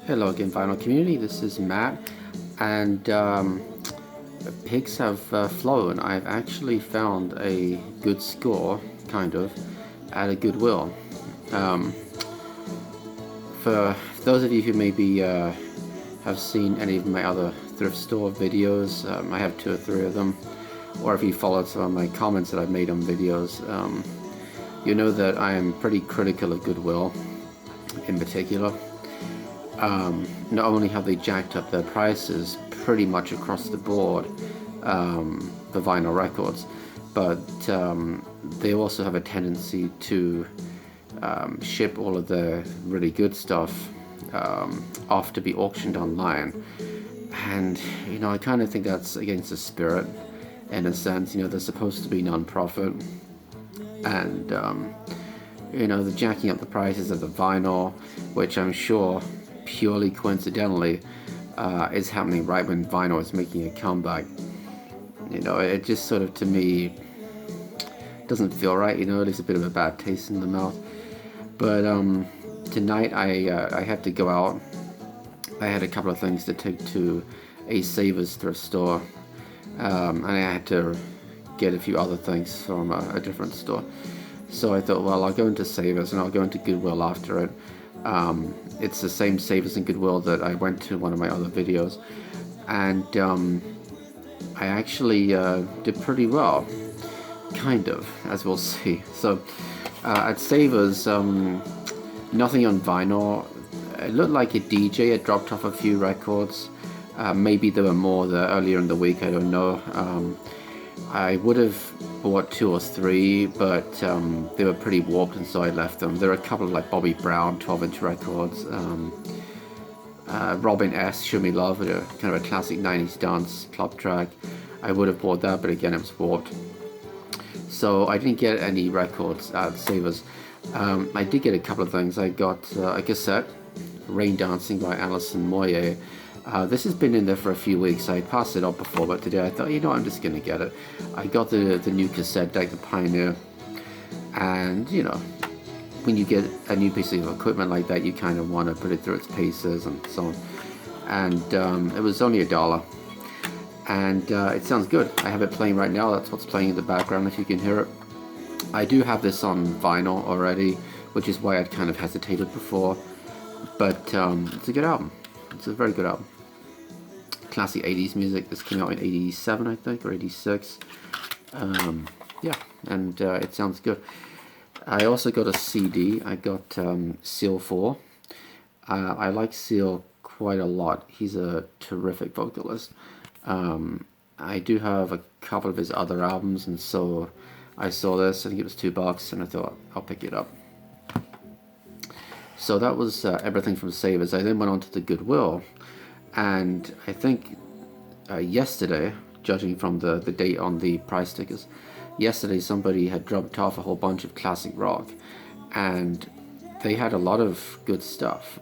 Hello again, vinyl community. This is Matt, and pigs have flown. I've actually found a good score, kind of, at a Goodwill. Um, for those of you who maybe have seen any of my other thrift store videos, I have two or three of them, or if you followed some of my comments that I've made on videos, you know that I am pretty critical of Goodwill in particular. Not only have they jacked up their prices pretty much across the board for vinyl records, but they also have a tendency to ship all of the really good stuff off to be auctioned online. And, I kind of think that's against the spirit in a sense. They're supposed to be non-profit, and, they're jacking up the prices of the vinyl, which I'm sure purely coincidentally is happening right when vinyl is making a comeback. It just sort of, to me, doesn't feel right. It leaves a bit of a bad taste in the mouth. But tonight I had to go out. I had a couple of things to take to a Savers thrift store, and I had to get a few other things from a different store. So I thought, well, I'll go into Savers and I'll go into Goodwill after it. It's the same Savers and Goodwill that I went to one of my other videos, and I actually did pretty well, kind of, as we'll see. So at Savers, nothing on vinyl. It looked like a DJ had dropped off a few records. Maybe there were more earlier in the week, I don't know. I would have bought two or three, but they were pretty warped, and so I left them. There are a couple of like Bobby Brown 12-inch records. Robin S. Show Me Love, kind of a classic 90s dance club track. I would have bought that, but again it was warped. So I didn't get any records at Savers. I did get a couple of things. I got a cassette, Rain Dancing by Alison Moyet. This has been in there for a few weeks. I passed it up before, but today I thought, I'm just going to get it. I got the new cassette deck, the Pioneer, and, when you get a new piece of equipment like that, you kind of want to put it through its paces and so on. And it was only $1. And it sounds good. I have it playing right now. That's what's playing in the background, if you can hear it. I do have this on vinyl already, which is why I'd kind of hesitated before. But it's a good album. It's a very good album. Classic 80s music. This came out in 87, I think, or 86. Yeah, and it sounds good. I also got a CD. I got Seal 4. I like Seal quite a lot. He's a terrific vocalist. I do have a couple of his other albums, and so I saw this. I think it was $2, and I thought I'll pick it up. So that was everything from Savers. I then went on to the Goodwill, and I think yesterday, judging from the date on the price stickers, yesterday somebody had dropped off a whole bunch of classic rock, and they had a lot of good stuff.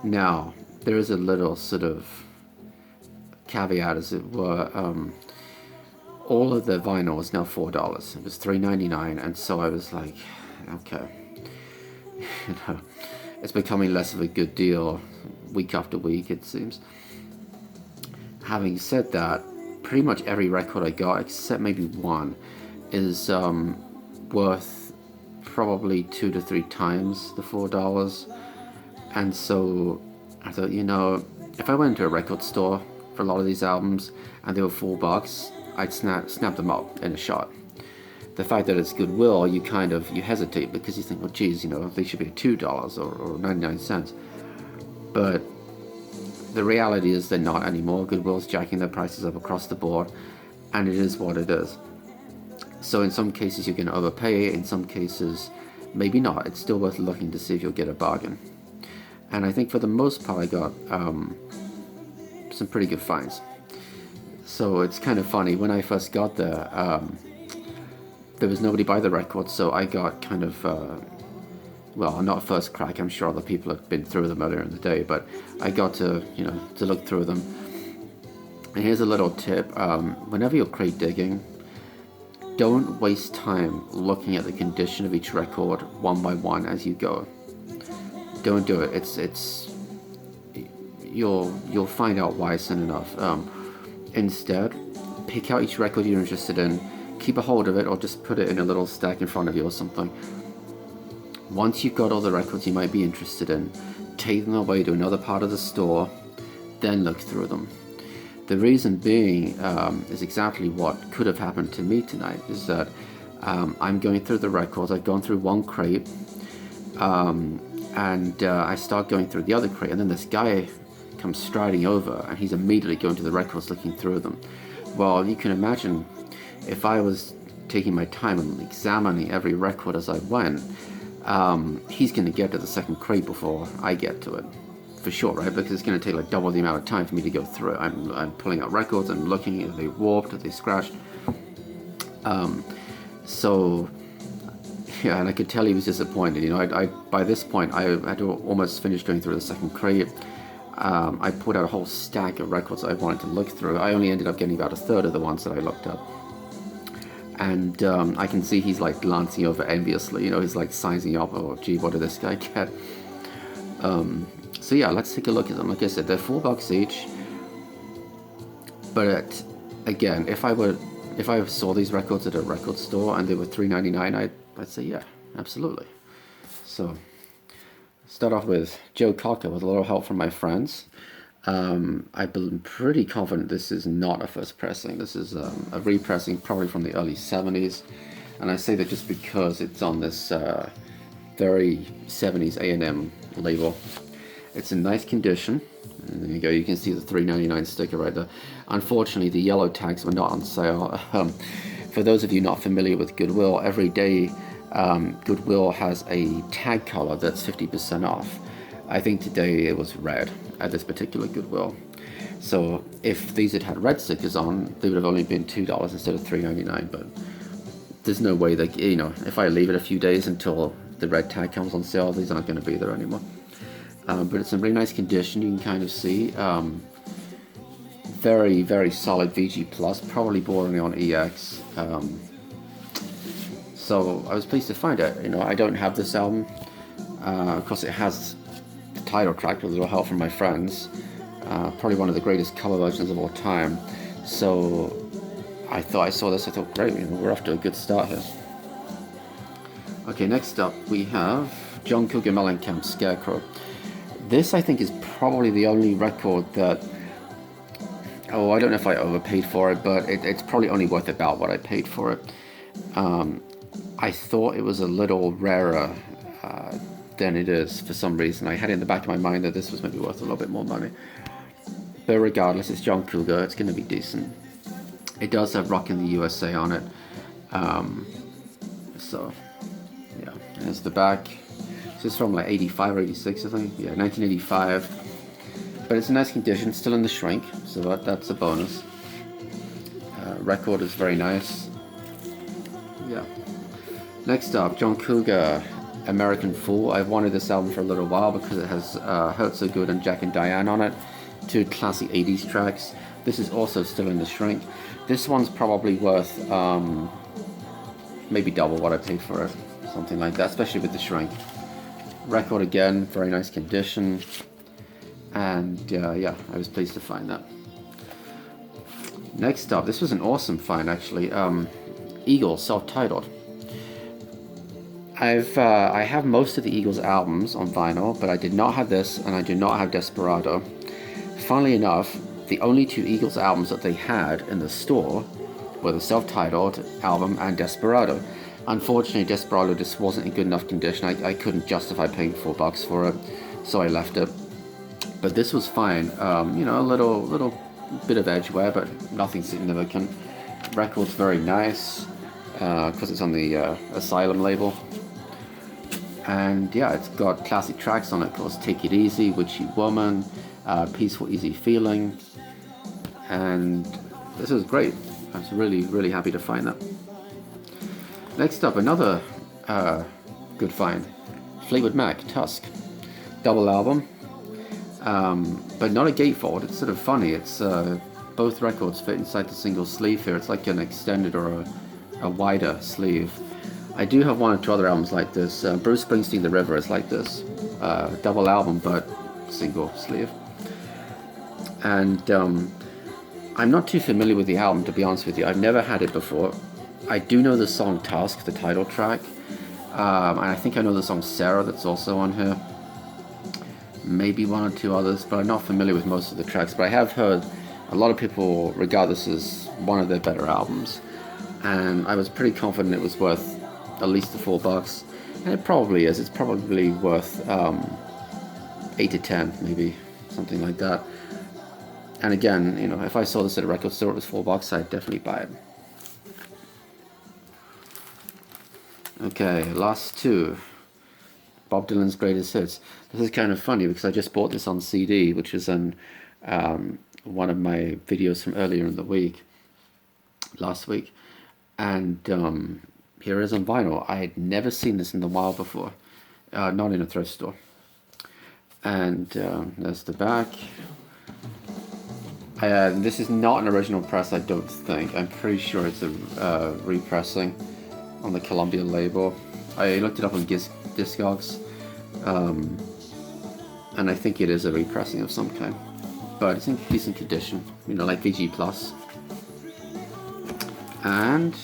Now, there is a little sort of caveat, as it were. All of the vinyl is now $4. It was $3.99, and so I was like, okay. It's becoming less of a good deal week after week, it seems. Having said that, pretty much every record I got, except maybe one, is worth probably 2 to 3 times the $4. And so I thought, if I went to a record store for a lot of these albums and they were $4, I'd snap them up in a shot. The fact that it's Goodwill, you hesitate because you think, well, geez, they should be $2 or 99 cents. But the reality is they're not anymore. Goodwill's jacking their prices up across the board, and it is what it is. So in some cases you're going to overpay, in some cases maybe not. It's still worth looking to see if you'll get a bargain. And I think for the most part I got some pretty good finds. So it's kind of funny, when I first got there was nobody by the record, so I got kind of, well, not a first crack. I'm sure other people had been through them earlier in the day, but I got to, to look through them. And here's a little tip. Whenever you're crate digging, don't waste time looking at the condition of each record one by one as you go. Don't do it. It's you'll find out why soon enough. Instead, pick out each record you're interested in, keep a hold of it, or just put it in a little stack in front of you or something. Once you've got all the records you might be interested in, take them away to another part of the store, then look through them. The reason being is exactly what could have happened to me tonight, is that I'm going through the records. I've gone through one crate, and I start going through the other crate, and then this guy comes striding over, and he's immediately going to the records looking through them. Well, you can imagine if I was taking my time and examining every record as I went, he's going to get to the second crate before I get to it. For sure, right? Because it's going to take like double the amount of time for me to go through it. I'm pulling out records, I'm looking, are they warped, are they scratched? So, yeah, and I could tell he was disappointed. You know, I by this point, I had almost finished going through the second crate. I put out a whole stack of records I wanted to look through. I only ended up getting about a third of the ones that I looked up. And I can see he's like glancing over enviously, you know, he's like sizing up, oh gee, what did this guy get? So yeah, let's take a look at them. Like I said, they're $4 each. But again, if I saw these records at a record store and they were $3.99, I'd say yeah, absolutely. So start off with Joe Cocker with a little help from my friends. I'm pretty confident this is not a first pressing. This is a repressing, probably from the early 70s. And I say that just because it's on this very 70s A&M label. It's in nice condition. And there you go, you can see the $3.99 sticker right there. Unfortunately, the yellow tags were not on sale. For those of you not familiar with Goodwill, every day Goodwill has a tag color that's 50% off. I think today it was red at this particular Goodwill. So if these had red stickers on, they would have only been $2 instead of $3.99. But there's no way that, you know, if I leave it a few days until the red tag comes on sale, these aren't going to be there anymore. But it's in really nice condition. You can kind of see very, very solid VG Plus, probably bordering on EX. So I was pleased to find it. You know, I don't have this album. Of course, it has the title track with a little help from my friends. Probably one of the greatest cover versions of all time. So I thought I saw this. I thought, great, you know, we're off to a good start here. Okay, next up we have John Cougar Mellencamp's Scarecrow. This, I think, is probably the only record that, oh, I don't know if I overpaid for it, but it's probably only worth about what I paid for it. I thought it was a little rarer than it is for some reason. I had it in the back of my mind that this was maybe worth a little bit more money. But regardless, it's John Cougar, it's going to be decent. It does have Rockin' the USA on it. So, yeah, there's the back. This is from like 85 or 86, I think. Yeah, 1985. But it's in nice condition, still in the shrink, so that's a bonus. Record is very nice. Yeah. Next up, John Cougar, American Fool. I've wanted this album for a little while because it has Hurt So Good and Jack and Diane on it. Two classic 80s tracks. This is also still in the shrink. This one's probably worth maybe double what I paid for it. Something like that, especially with the shrink. Record again, very nice condition. And yeah, I was pleased to find that. Next up, this was an awesome find actually. Eagles, self-titled. I have most of the Eagles albums on vinyl, but I did not have this, and I do not have Desperado. Funnily enough, the only two Eagles albums that they had in the store were the self-titled album and Desperado. Unfortunately, Desperado just wasn't in good enough condition. I couldn't justify paying $4 for it, so I left it. But this was fine. You know, a little bit of edge wear, but nothing significant. Record's very nice, because it's on the Asylum label. And yeah, it's got classic tracks on it, of course. Take It Easy, Witchy Woman, Peaceful Easy Feeling. And this is great. I was really, really happy to find that. Next up, another good find. Fleetwood Mac, Tusk. Double album. But not a gatefold. It's sort of funny. It's both records fit inside the single sleeve here. It's like an extended or a wider sleeve. I do have one or two other albums like this. Bruce Springsteen, The River is like this. Double album, but single sleeve. And I'm not too familiar with the album, to be honest with you. I've never had it before. I do know the song Task, the title track, and I think I know the song Sarah that's also on here. Maybe one or two others, but I'm not familiar with most of the tracks. But I have heard a lot of people regard this as one of their better albums, and I was pretty confident it was worth at least the $4, and it probably is. It's probably worth 8 to 10, maybe something like that. And again, you know, if I saw this at a record store, it was $4, I'd definitely buy it. Okay, last two. Bob Dylan's Greatest Hits. This is kind of funny because I just bought this on CD, which is in one of my videos from earlier in the week, last week. And here it is on vinyl. I had never seen this in the wild before, not in a thrift store. And there's the back. This is not an original press, I don't think. I'm pretty sure it's a repressing on the Columbia label. I looked it up on Discogs, and I think it is a repressing of some kind. But it's in decent condition, you know, like VG+. And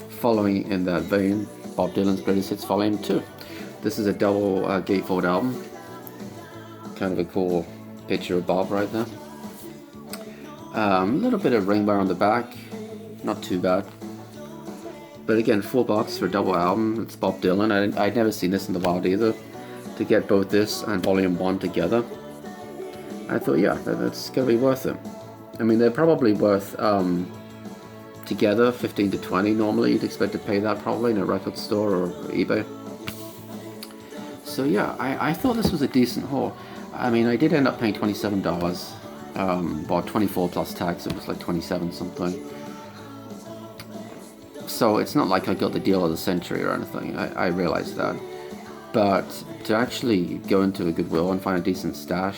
following in that vein, Bob Dylan's Greatest Hits Volume 2. This is a double gatefold album. Kind of a cool picture of Bob right there. A little bit of ring wear on the back, not too bad. But again, $4 for a double album. It's Bob Dylan. I'd never seen this in the wild either. To get both this and Volume 1 together, I thought, yeah, that's gonna be worth it. I mean, they're probably worth together 15 to 20. Normally, you'd expect to pay that probably in a record store or eBay. So yeah, I thought this was a decent haul. I mean, I did end up paying $27. Well, 24 plus tax. It was like 27 something. So it's not like I got the deal of the century or anything. I realize that. But to actually go into a Goodwill and find a decent stash,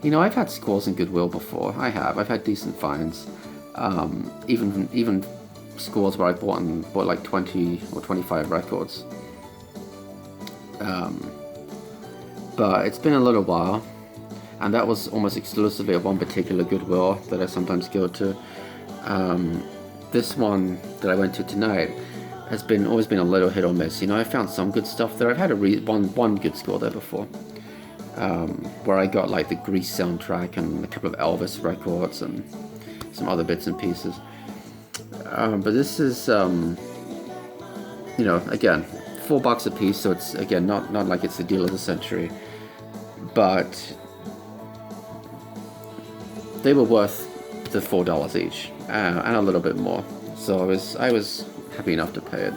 you know, I've had scores in Goodwill before. I've had decent finds. Even scores where I bought like 20 or 25 records. But it's been a little while, and that was almost exclusively at one particular Goodwill that I sometimes go to. This one that I went to tonight has always been a little hit or miss. You know, I found some good stuff there. I've had one good score there before, where I got like the Grease soundtrack and a couple of Elvis records and some other bits and pieces. But this is, you know, again, $4 a piece, so it's again not like it's the deal of the century, but they were worth the $4 each, and a little bit more. So I was happy enough to pay it.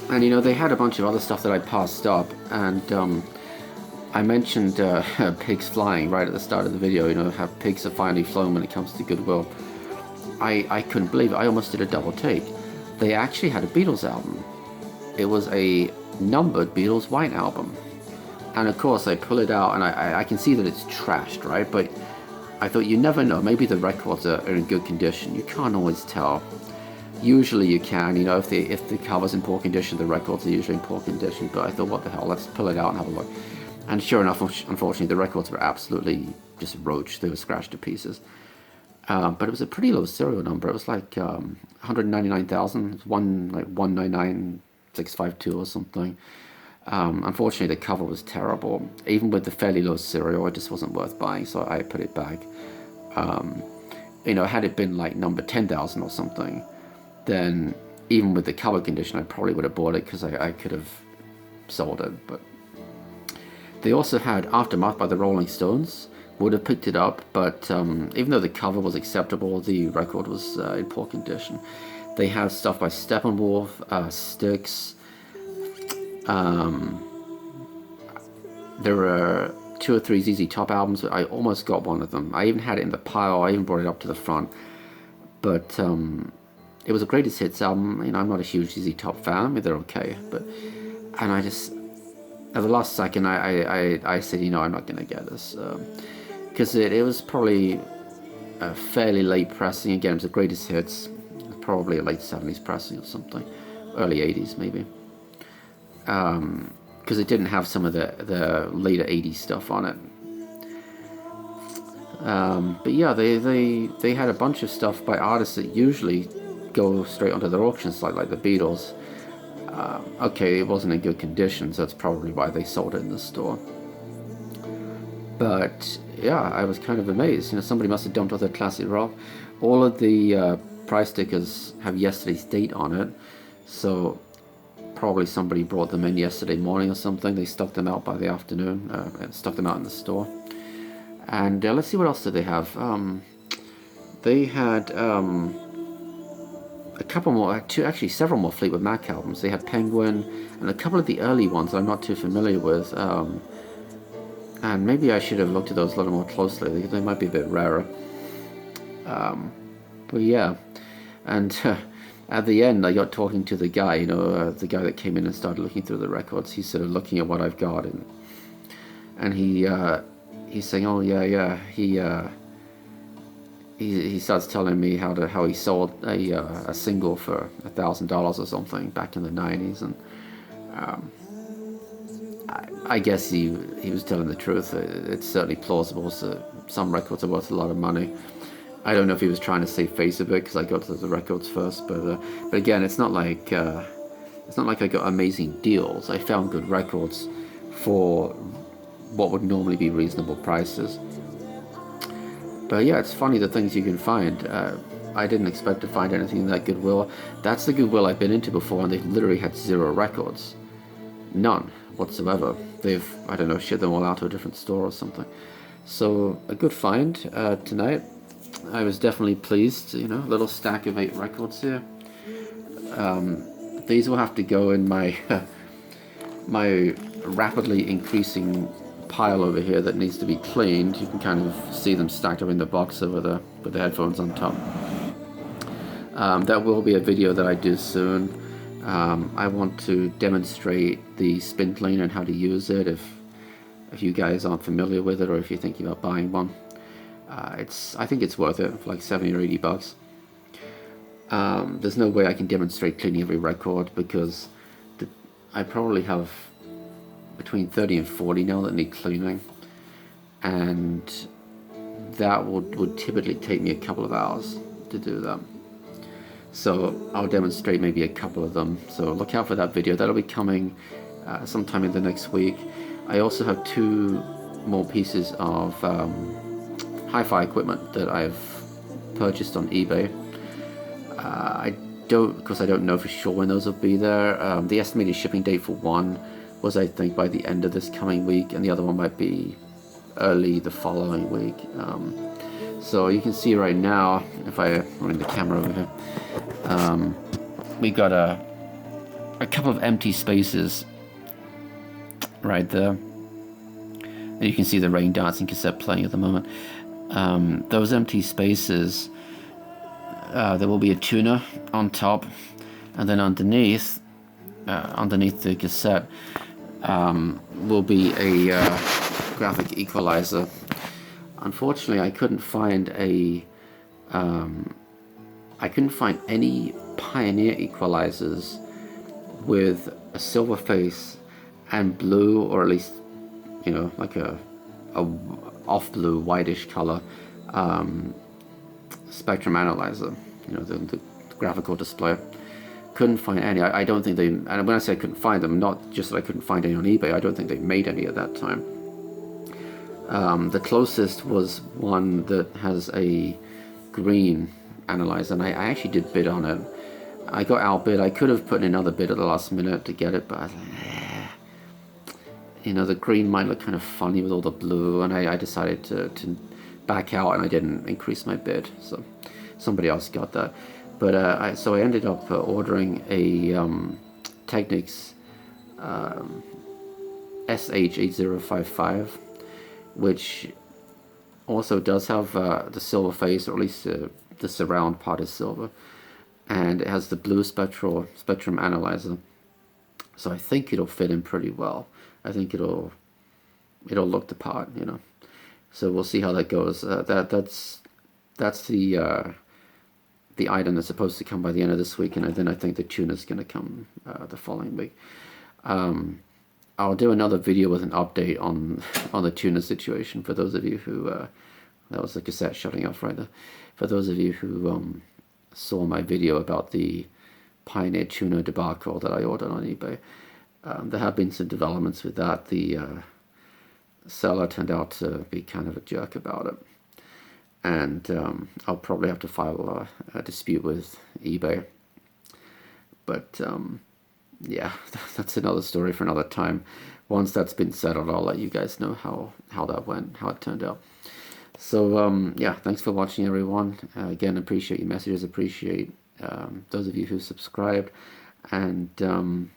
And you know, they had a bunch of other stuff that I passed up, and I mentioned pigs flying right at the start of the video. You know, how pigs are finally flown when it comes to Goodwill. I couldn't believe it. I almost did a double take. They actually had a Beatles album. It was a numbered Beatles White Album. And of course I pull it out and I can see that it's trashed, right? But I thought, you never know, maybe the records are in good condition. You can't always tell. Usually you can, you know, if the cover's in poor condition, the records are usually in poor condition. But I thought, what the hell, let's pull it out and have a look. And sure enough, unfortunately, the records were absolutely just roached. They were scratched to pieces. But it was a pretty low serial number. It was like 199,000, like 199652 or something. Unfortunately, the cover was terrible. Even with the fairly low serial, it just wasn't worth buying, so I put it back. You know, had it been like number 10,000 or something, then even with the cover condition, I probably would have bought it because I could have sold it. But they also had Aftermath by the Rolling Stones. Would have picked it up, but even though the cover was acceptable, the record was in poor condition. They have stuff by Steppenwolf, Styx. There were 2 or 3 ZZ Top albums. I almost got one of them. I even had it in the pile. I even brought it up to the front. But it was a greatest hits album. You know, I'm not a huge ZZ Top fan. I mean, they're okay, and I just at the last second I said, you know, I'm not gonna get this. Because it was probably a fairly late pressing. Again, it was the greatest hits, probably a late 70s pressing or something, early 80s maybe. Because it didn't have some of the later 80s stuff on it. But yeah, they had a bunch of stuff by artists that usually go straight onto their auction site, like the Beatles. Okay, it wasn't in good condition, so that's probably why they sold it in the store. But yeah, I was kind of amazed. You know, somebody must have dumped all their classic rock. All of the price stickers have yesterday's date on it, so probably somebody brought them in yesterday morning or something. They stuck them out by the afternoon, stuck them out in the store. And let's see, what else did they have? They had a couple more, actually several more Fleetwood Mac albums. They had Penguin and a couple of the early ones that I'm not too familiar with. And maybe I should have looked at those a little more closely. They might be a bit rarer. But yeah, and at the end I got talking to the guy, you know, the guy that came in and started looking through the records. He's sort of looking at what I've got, and he's saying, oh yeah, he starts telling me how he sold a single for $1,000 or something back in the 90s, and I guess he was telling the truth. It's certainly plausible. So some records are worth a lot of money. I don't know if he was trying to save face a bit because I got to the records first, but again, it's not like I got amazing deals. I found good records for what would normally be reasonable prices. But yeah, it's funny the things you can find. I didn't expect to find anything in that Goodwill. That's the Goodwill I've been into before, and they've literally had 0 records. None whatsoever. They've, I don't know, shipped them all out to a different store or something. So a good find tonight. I was definitely pleased. You know, a little stack of 8 records here. These will have to go in my my rapidly increasing pile over here that needs to be cleaned. You can kind of see them stacked up in the box over there with the headphones on top. That will be a video that I do soon. I want to demonstrate the spin cleaner and how to use it if you guys aren't familiar with it, or if you're thinking about buying one. I think it's worth it for like 70 or 80 bucks. There's no way I can demonstrate cleaning every record because I probably have between 30 and 40 now that need cleaning, and that would typically take me a couple of hours to do that. So I'll demonstrate maybe a couple of them, so look out for that video. That'll be coming sometime in the next week. I also have 2 more pieces of hi-fi equipment that I've purchased on eBay. I don't know for sure when those will be there. The estimated shipping date for one was, I think, by the end of this coming week, and the other one might be early the following week. So you can see right now, if I bring the camera over here, we've got a couple of empty spaces right there. And you can see the Rain Dancing cassette playing at the moment. Those empty spaces, there will be a tuner on top, and then underneath the cassette will be a graphic equalizer. Unfortunately, I couldn't find any Pioneer equalizers with a silver face and blue, or at least, you know, like a off blue whitish color spectrum analyzer. You know, the graphical display. Couldn't find any. I don't think they, and when I say I couldn't find them, not just that I couldn't find any on eBay, I don't think they made any at that time. The closest was one that has a green analyzer, and I actually did bid on it. I got outbid. I could have put in another bid at the last minute to get it, but I was like, you know, the green might look kind of funny with all the blue, and I decided to back out, and I didn't increase my bid, so somebody else got that. But so I ended up ordering a Technics SH8055, which also does have the silver face, or at least the surround part is silver, and it has the blue spectrum analyzer. So I think it'll fit in pretty well. I think it'll look the part, you know. So we'll see how that goes. That's the item that's supposed to come by the end of this week, and then I think the tuner's going to come the following week. I'll do another video with an update on the tuner situation for those of you who That was the cassette shutting off right there. For those of you who saw my video about the Pioneer tuner debacle that I ordered on eBay, there have been some developments with that. The seller turned out to be kind of a jerk about it, and I'll probably have to file a dispute with eBay. But yeah, that's another story for another time. Once that's been settled, I'll let you guys know how that went, how it turned out. So yeah, thanks for watching, everyone. Again, appreciate your messages, appreciate those of you who subscribed, and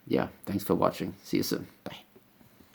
yeah, thanks for watching. See you soon. Bye.